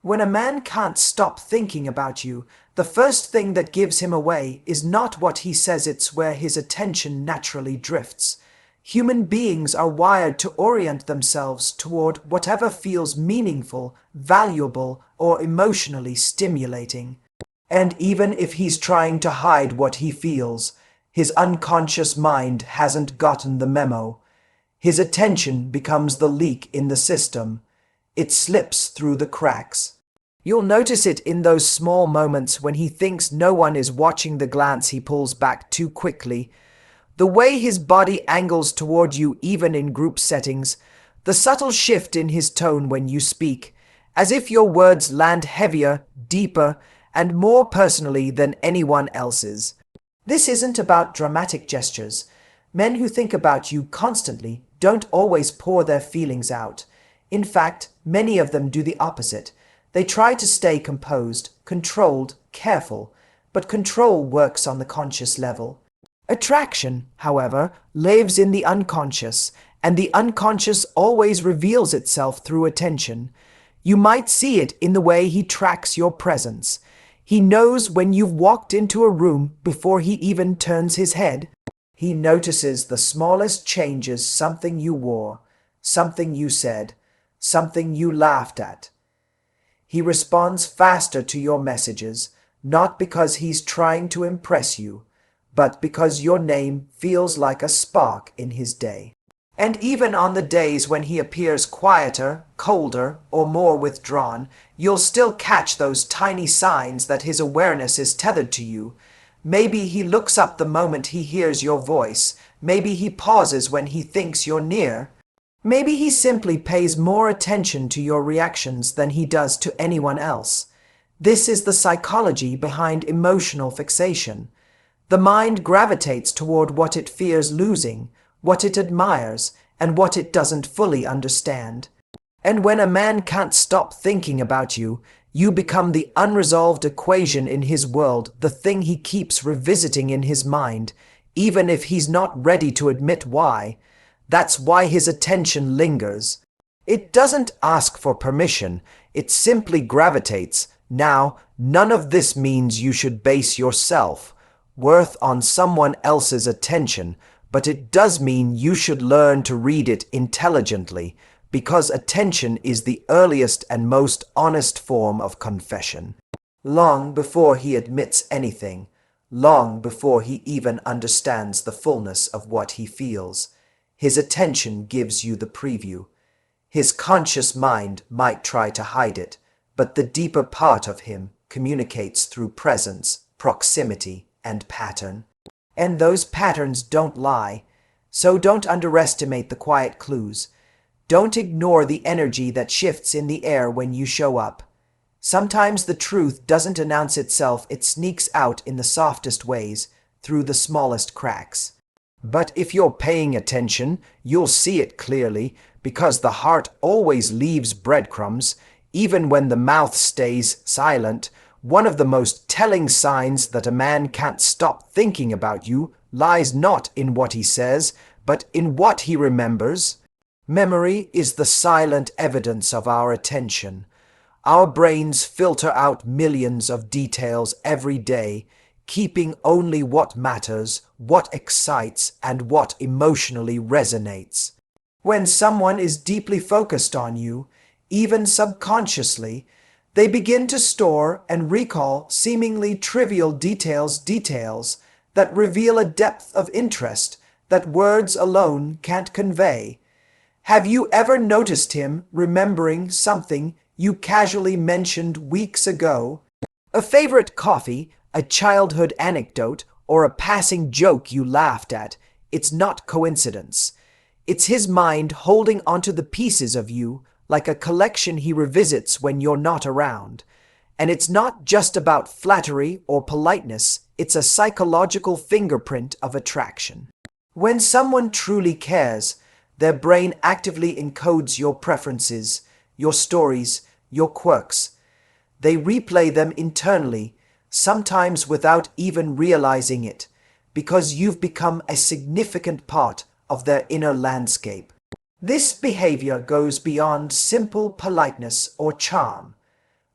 When a man can't stop thinking about you, the first thing that gives him away is not what he says, it's where his attention naturally drifts. Human beings are wired to orient themselves toward whatever feels meaningful, valuable, or emotionally stimulating. And even if he's trying to hide what he feels, his unconscious mind hasn't gotten the memo. His attention becomes the leak in the system. It slips through the cracks. You'll notice it in those small moments when he thinks no one is watching, the glance he pulls back too quickly, the way his body angles toward you even in group settings, the subtle shift in his tone when you speak, as if your words land heavier, deeper, and more personally than anyone else's. This isn't about dramatic gestures. Men who think about you constantly don't always pour their feelings out. In fact, many of them do the opposite. They try to stay composed, controlled, careful, but control works on the conscious level. Attraction, however, lives in the unconscious, and the unconscious always reveals itself through attention. You might see it in the way he tracks your presence. He knows when you've walked into a room before he even turns his head. He notices the smallest changes, something you wore, something you said, something you laughed at. He responds faster to your messages, not because he's trying to impress you, but because your name feels like a spark in his day. And even on the days when he appears quieter, colder, or more withdrawn, you'll still catch those tiny signs that his awareness is tethered to you. Maybe he looks up the moment he hears your voice. Maybe he pauses when he thinks you're near. Maybe he simply pays more attention to your reactions than he does to anyone else. This is the psychology behind emotional fixation. The mind gravitates toward what it fears losing, what it admires, and what it doesn't fully understand. And when a man can't stop thinking about you, you become the unresolved equation in his world, the thing he keeps revisiting in his mind, even if he's not ready to admit why. That's why his attention lingers. It doesn't ask for permission, it simply gravitates. Now, none of this means you should base your self-worth on someone else's attention, but it does mean you should learn to read it intelligently, because attention is the earliest and most honest form of confession. Long before he admits anything, long before he even understands the fullness of what he feels, his attention gives you the preview. His conscious mind might try to hide it, but the deeper part of him communicates through presence, proximity, and pattern. And those patterns don't lie, so don't underestimate the quiet clues. Don't ignore the energy that shifts in the air when you show up. Sometimes the truth doesn't announce itself, it sneaks out in the softest ways, through the smallest cracks. But if you're paying attention, you'll see it clearly, because the heart always leaves breadcrumbs, even when the mouth stays silent. One of the most telling signs that a man can't stop thinking about you lies not in what he says, but in what he remembers. Memory is the silent evidence of our attention. Our brains filter out millions of details every day, keeping only what matters, what excites, and what emotionally resonates. When someone is deeply focused on you, even subconsciously, they begin to store and recall seemingly trivial details that reveal a depth of interest that words alone can't convey. Have you ever noticed him remembering something you casually mentioned weeks ago? A favorite coffee, a childhood anecdote, or a passing joke you laughed at? It's not coincidence. It's his mind holding onto the pieces of you like a collection he revisits when you're not around. And it's not just about flattery or politeness, it's a psychological fingerprint of attraction. When someone truly cares, their brain actively encodes your preferences, your stories, your quirks. They replay them internally, sometimes without even realizing it, because you've become a significant part of their inner landscape. This behavior goes beyond simple politeness or charm.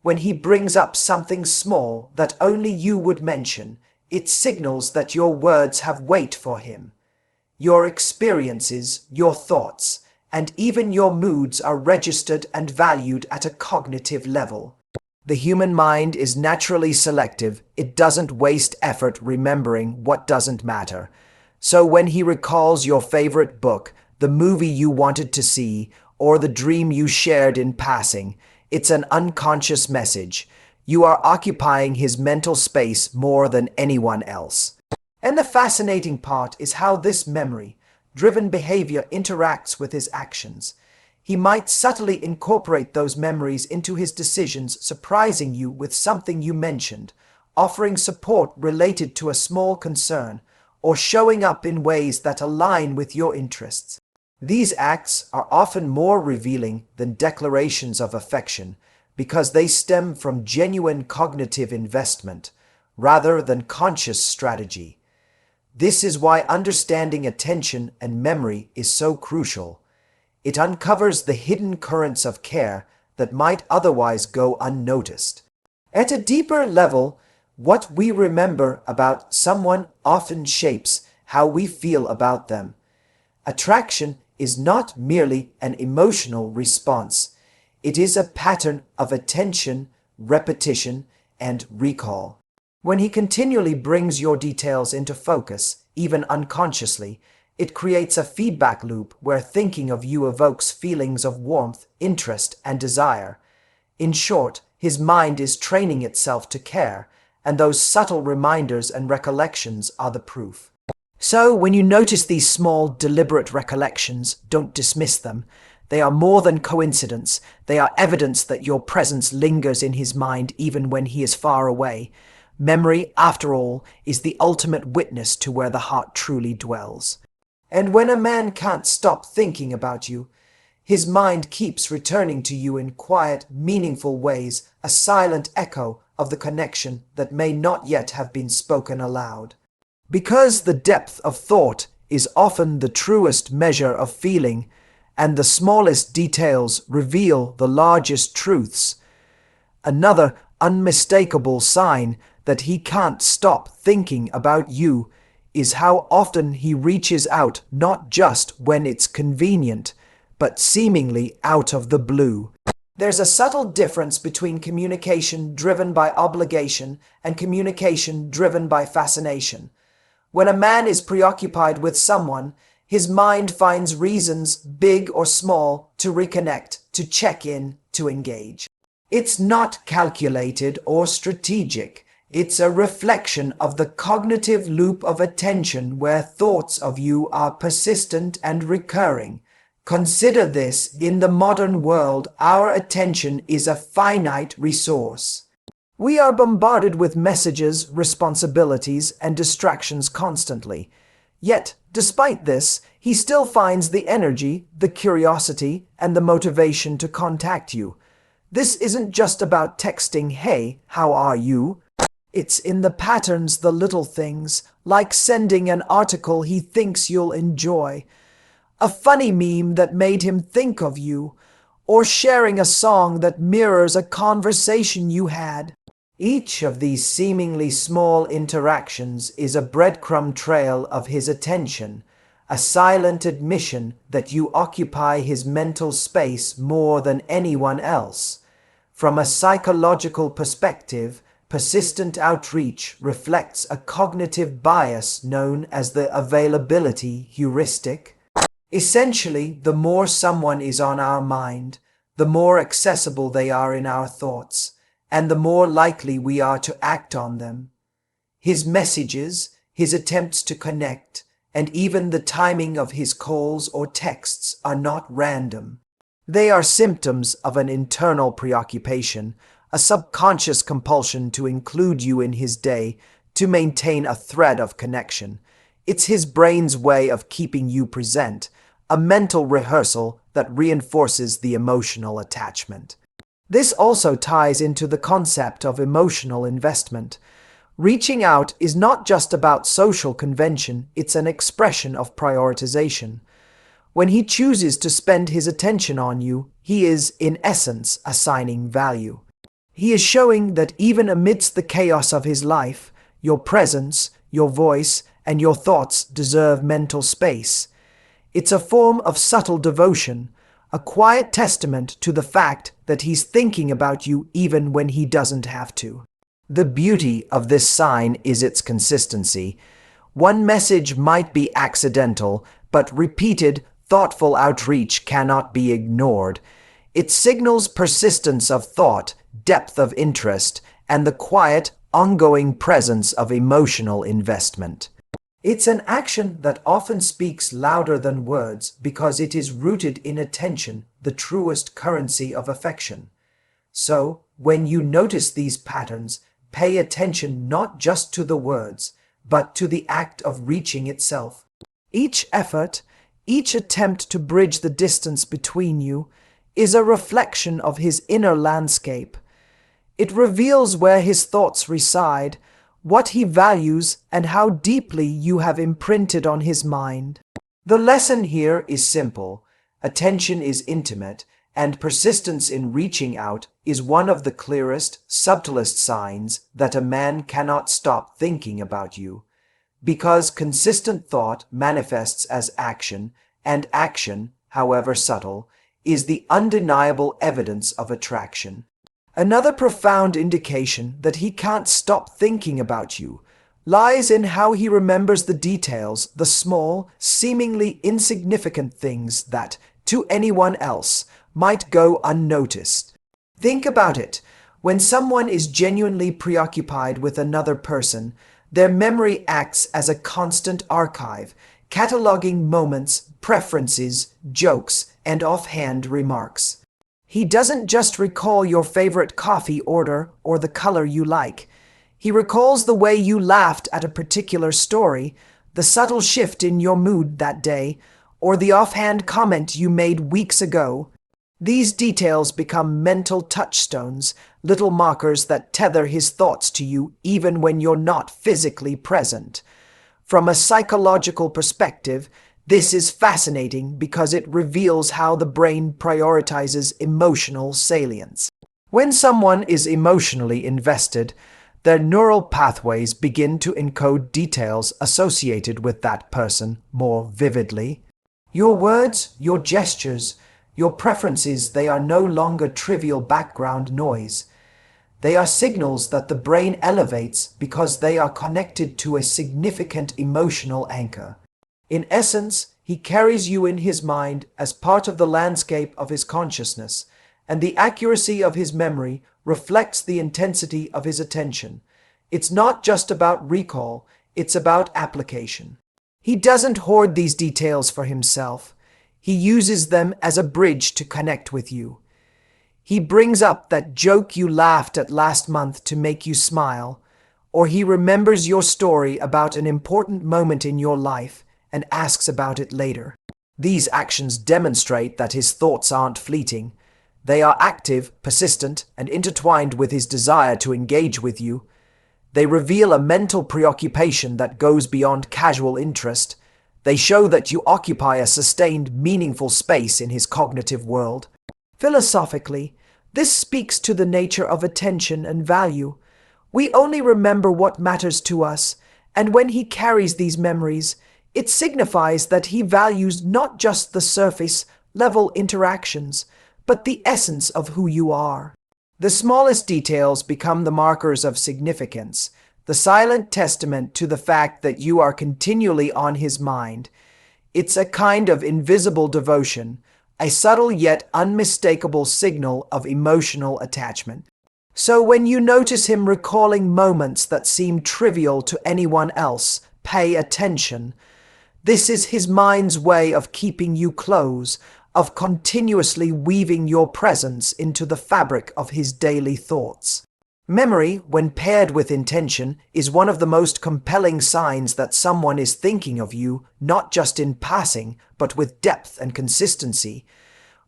When he brings up something small that only you would mention, it signals that your words have weight for him. Your experiences, your thoughts, and even your moods are registered and valued at a cognitive level. The human mind is naturally selective. It doesn't waste effort remembering what doesn't matter. So when he recalls your favorite book, the movie you wanted to see, or the dream you shared in passing, it's an unconscious message. You are occupying his mental space more than anyone else. And the fascinating part is how this memory-driven behavior interacts with his actions. He might subtly incorporate those memories into his decisions, surprising you with something you mentioned, offering support related to a small concern, or showing up in ways that align with your interests. These acts are often more revealing than declarations of affection because they stem from genuine cognitive investment rather than conscious strategy. This is why understanding attention and memory is so crucial. It uncovers the hidden currents of care that might otherwise go unnoticed. At a deeper level, what we remember about someone often shapes how we feel about them. Attraction is not merely an emotional response. It is a pattern of attention, repetition, and recall. When he continually brings your details into focus, even unconsciously, it creates a feedback loop where thinking of you evokes feelings of warmth, interest, and desire. In short, his mind is training itself to care, and those subtle reminders and recollections are the proof. So, when you notice these small, deliberate recollections, don't dismiss them. They are more than coincidence. They are evidence that your presence lingers in his mind even when he is far away. Memory, after all, is the ultimate witness to where the heart truly dwells. And when a man can't stop thinking about you, his mind keeps returning to you in quiet, meaningful ways, a silent echo of the connection that may not yet have been spoken aloud. Because the depth of thought is often the truest measure of feeling, and the smallest details reveal the largest truths. Another unmistakable sign that he can't stop thinking about you is how often he reaches out not just when it's convenient, but seemingly out of the blue. There's a subtle difference between communication driven by obligation and communication driven by fascination. When a man is preoccupied with someone, his mind finds reasons, big or small, to reconnect, to check in, to engage. It's not calculated or strategic. It's a reflection of the cognitive loop of attention where thoughts of you are persistent and recurring. Consider this: in the modern world, our attention is a finite resource. We are bombarded with messages, responsibilities, and distractions constantly. Yet, despite this, he still finds the energy, the curiosity, and the motivation to contact you. This isn't just about texting, "Hey, how are you?" It's in the patterns, the little things, like sending an article he thinks you'll enjoy, a funny meme that made him think of you, or sharing a song that mirrors a conversation you had. Each of these seemingly small interactions is a breadcrumb trail of his attention, a silent admission that you occupy his mental space more than anyone else. From a psychological perspective, persistent outreach reflects a cognitive bias known as the availability heuristic. Essentially, the more someone is on our mind, the more accessible they are in our thoughts, and the more likely we are to act on them. His messages, his attempts to connect, and even the timing of his calls or texts are not random. They are symptoms of an internal preoccupation, a subconscious compulsion to include you in his day, to maintain a thread of connection. It's his brain's way of keeping you present, a mental rehearsal that reinforces the emotional attachment. This also ties into the concept of emotional investment. Reaching out is not just about social convention, it's an expression of prioritization. When he chooses to spend his attention on you, he is, in essence, assigning value. He is showing that even amidst the chaos of his life, your presence, your voice, and your thoughts deserve mental space. It's a form of subtle devotion, a quiet testament to the fact that he's thinking about you even when he doesn't have to. The beauty of this sign is its consistency. One message might be accidental, but repeated, thoughtful outreach cannot be ignored. It signals persistence of thought, depth of interest, and the quiet, ongoing presence of emotional investment. It's an action that often speaks louder than words because it is rooted in attention, the truest currency of affection. So, when you notice these patterns, pay attention not just to the words, but to the act of reaching itself. Each effort, each attempt to bridge the distance between you, is a reflection of his inner landscape. It reveals where his thoughts reside, what he values, and how deeply you have imprinted on his mind. The lesson here is simple. Attention is intimate, and persistence in reaching out is one of the clearest, subtlest signs that a man cannot stop thinking about you. Because consistent thought manifests as action, and action, however subtle, is the undeniable evidence of attraction. Another profound indication that he can't stop thinking about you lies in how he remembers the details, the small, seemingly insignificant things that, to anyone else, might go unnoticed. Think about it. When someone is genuinely preoccupied with another person, their memory acts as a constant archive, cataloging moments, preferences, jokes, and offhand remarks. He doesn't just recall your favorite coffee order or the color you like. He recalls the way you laughed at a particular story, the subtle shift in your mood that day, or the offhand comment you made weeks ago. These details become mental touchstones, little markers that tether his thoughts to you even when you're not physically present. From a psychological perspective, this is fascinating because it reveals how the brain prioritizes emotional salience. When someone is emotionally invested, their neural pathways begin to encode details associated with that person more vividly. Your words, your gestures, your preferences, they are no longer trivial background noise. They are signals that the brain elevates because they are connected to a significant emotional anchor. In essence, he carries you in his mind as part of the landscape of his consciousness, and the accuracy of his memory reflects the intensity of his attention. It's not just about recall, it's about application. He doesn't hoard these details for himself. He uses them as a bridge to connect with you. He brings up that joke you laughed at last month to make you smile, or he remembers your story about an important moment in your life and asks about it later. These actions demonstrate that his thoughts aren't fleeting. They are active, persistent, and intertwined with his desire to engage with you. They reveal a mental preoccupation that goes beyond casual interest. They show that you occupy a sustained, meaningful space in his cognitive world. Philosophically, this speaks to the nature of attention and value. We only remember what matters to us, and when he carries these memories, it signifies that he values not just the surface-level interactions, but the essence of who you are. The smallest details become the markers of significance, the silent testament to the fact that you are continually on his mind. It's a kind of invisible devotion, a subtle yet unmistakable signal of emotional attachment. So when you notice him recalling moments that seem trivial to anyone else, pay attention. This is his mind's way of keeping you close, of continuously weaving your presence into the fabric of his daily thoughts. Memory, when paired with intention, is one of the most compelling signs that someone is thinking of you, not just in passing, but with depth and consistency.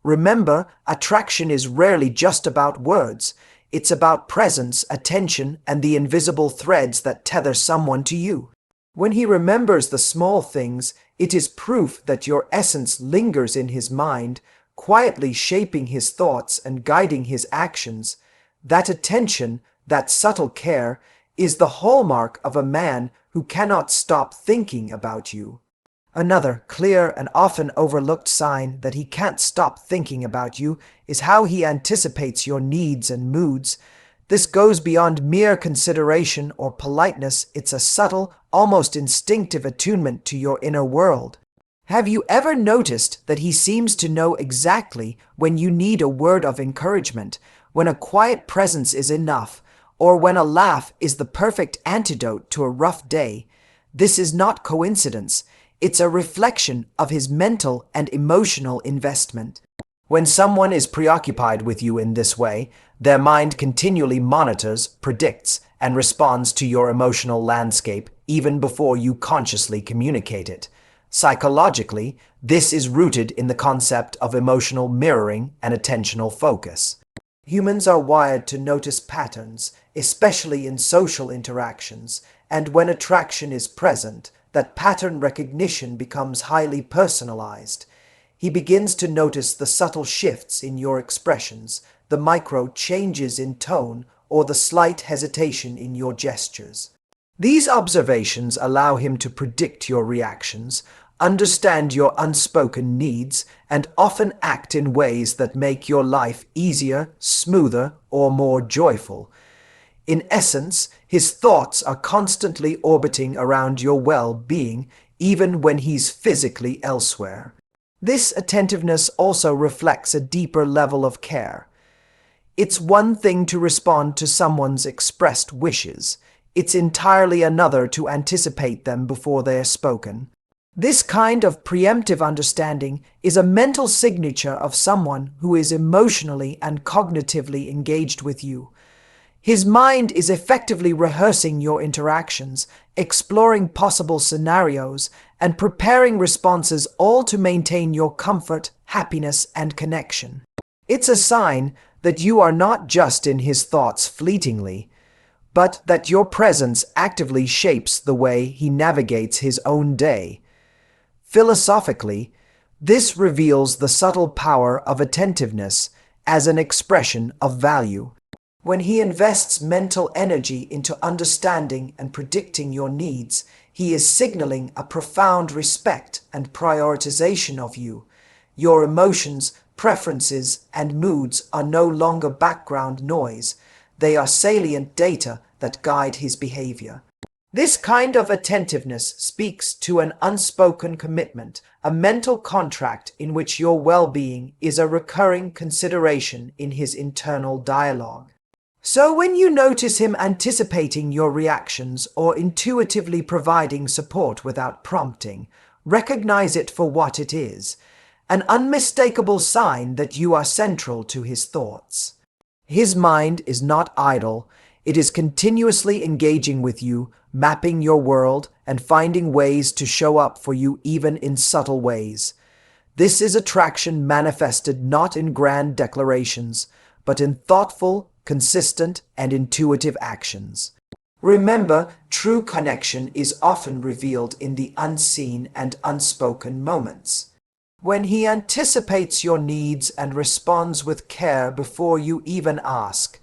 Remember, attraction is rarely just about words. It's about presence, attention, and the invisible threads that tether someone to you. When he remembers the small things, it is proof that your essence lingers in his mind, quietly shaping his thoughts and guiding his actions. That attention, that subtle care, is the hallmark of a man who cannot stop thinking about you. Another clear and often overlooked sign that he can't stop thinking about you is how he anticipates your needs and moods. This goes beyond mere consideration or politeness. It's a subtle, almost instinctive attunement to your inner world. Have you ever noticed that he seems to know exactly when you need a word of encouragement, when a quiet presence is enough, or when a laugh is the perfect antidote to a rough day? This is not coincidence. It's a reflection of his mental and emotional investment. When someone is preoccupied with you in this way, their mind continually monitors, predicts, and responds to your emotional landscape even before you consciously communicate it. Psychologically, this is rooted in the concept of emotional mirroring and attentional focus. Humans are wired to notice patterns, especially in social interactions, and when attraction is present, that pattern recognition becomes highly personalized. He begins to notice the subtle shifts in your expressions, the micro changes in tone, or the slight hesitation in your gestures. These observations allow him to predict your reactions, understand your unspoken needs, and often act in ways that make your life easier, smoother, or more joyful. In essence, his thoughts are constantly orbiting around your well-being, even when he's physically elsewhere. This attentiveness also reflects a deeper level of care. It's one thing to respond to someone's expressed wishes. It's entirely another to anticipate them before they are spoken. This kind of preemptive understanding is a mental signature of someone who is emotionally and cognitively engaged with you. His mind is effectively rehearsing your interactions, exploring possible scenarios, and preparing responses, all to maintain your comfort, happiness, and connection. It's a sign that you are not just in his thoughts fleetingly, but that your presence actively shapes the way he navigates his own day. Philosophically, this reveals the subtle power of attentiveness as an expression of value. When he invests mental energy into understanding and predicting your needs, he is signaling a profound respect and prioritization of you. Your emotions, preferences, and moods are no longer background noise. They are salient data that guide his behavior. This kind of attentiveness speaks to an unspoken commitment, a mental contract in which your well-being is a recurring consideration in his internal dialogue. So when you notice him anticipating your reactions or intuitively providing support without prompting, recognize it for what it is, an unmistakable sign that you are central to his thoughts. His mind is not idle. It is continuously engaging with you, mapping your world, and finding ways to show up for you even in subtle ways. This is attraction manifested not in grand declarations, but in thoughtful, consistent, and intuitive actions. Remember, true connection is often revealed in the unseen and unspoken moments. When he anticipates your needs and responds with care before you even ask,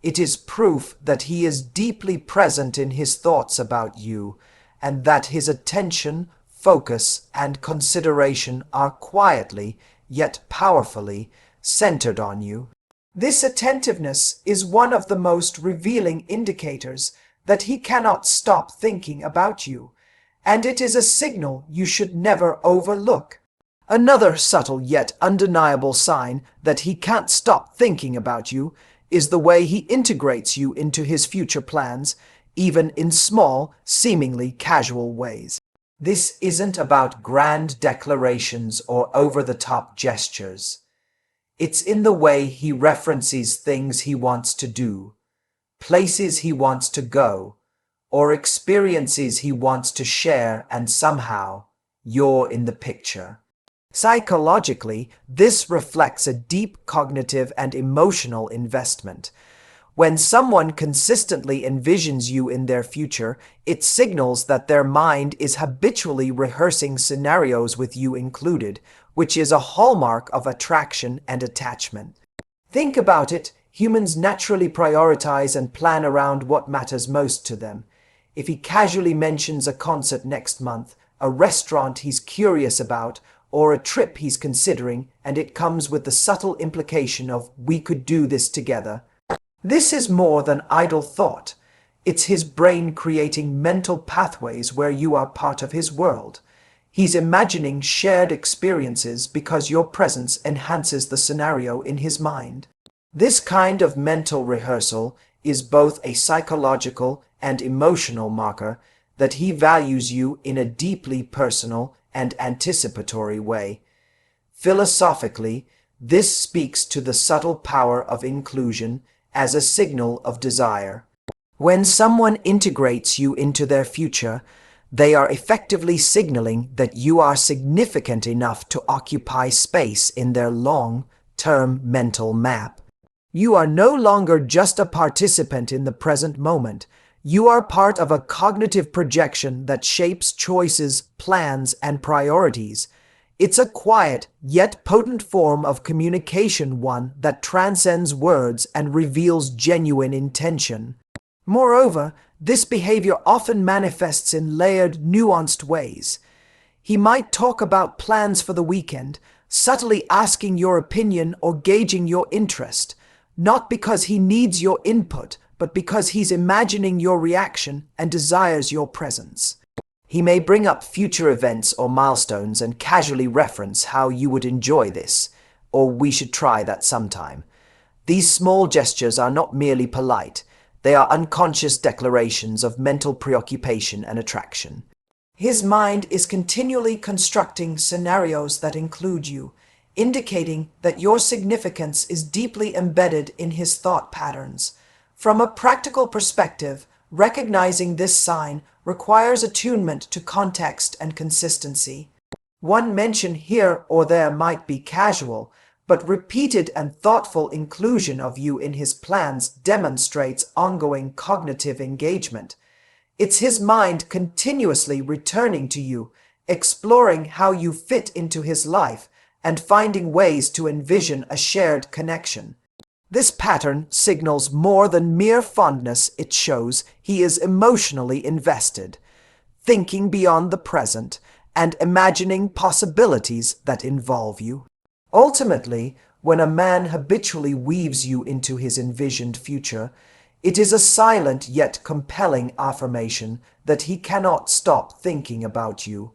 it is proof that he is deeply present in his thoughts about you, and that his attention, focus, and consideration are quietly, yet powerfully, centered on you. This attentiveness is one of the most revealing indicators that he cannot stop thinking about you, and it is a signal you should never overlook. Another subtle yet undeniable sign that he can't stop thinking about you is the way he integrates you into his future plans, even in small, seemingly casual ways. This isn't about grand declarations or over-the-top gestures. It's in the way he references things he wants to do, places he wants to go, or experiences he wants to share, and somehow you're in the picture. Psychologically, this reflects a deep cognitive and emotional investment. When someone consistently envisions you in their future, it signals that their mind is habitually rehearsing scenarios with you included, which is a hallmark of attraction and attachment. Think about it. Humans naturally prioritize and plan around what matters most to them. If he casually mentions a concert next month, a restaurant he's curious about, or a trip he's considering, and it comes with the subtle implication of "we could do this together," this is more than idle thought. It's his brain creating mental pathways where you are part of his world. He's imagining shared experiences because your presence enhances the scenario in his mind. This kind of mental rehearsal is both a psychological and emotional marker that he values you in a deeply personal and anticipatory way. Philosophically, this speaks to the subtle power of inclusion as a signal of desire. When someone integrates you into their future, they are effectively signaling that you are significant enough to occupy space in their long-term mental map. You are no longer just a participant in the present moment. You are part of a cognitive projection that shapes choices, plans, and priorities. It's a quiet yet potent form of communication, one that transcends words and reveals genuine intention. Moreover, this behavior often manifests in layered, nuanced ways. He might talk about plans for the weekend, subtly asking your opinion or gauging your interest, not because he needs your input, but because he's imagining your reaction and desires your presence. He may bring up future events or milestones and casually reference how you would enjoy this, or we should try that sometime. These small gestures are not merely polite. They are unconscious declarations of mental preoccupation and attraction. His mind is continually constructing scenarios that include you, indicating that your significance is deeply embedded in his thought patterns. From a practical perspective, recognizing this sign requires attunement to context and consistency. One mention here or there might be casual, but repeated and thoughtful inclusion of you in his plans demonstrates ongoing cognitive engagement. It's his mind continuously returning to you, exploring how you fit into his life, and finding ways to envision a shared connection. This pattern signals more than mere fondness. It shows he is emotionally invested, thinking beyond the present, and imagining possibilities that involve you. Ultimately, when a man habitually weaves you into his envisioned future, it is a silent yet compelling affirmation that he cannot stop thinking about you.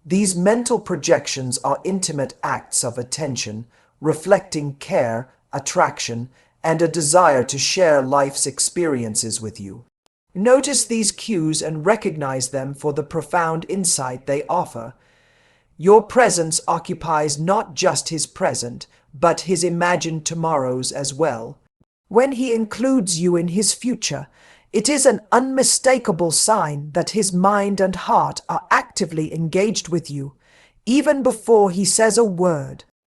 These mental projections are intimate acts of attention, reflecting care, attraction, and a desire to share life's experiences with you. Notice these cues and recognize them for the profound insight they offer. Your presence occupies not just his present, but his imagined tomorrows as well. When he includes you in his future, it is an unmistakable sign that his mind and heart are actively engaged with you, even before he says a word.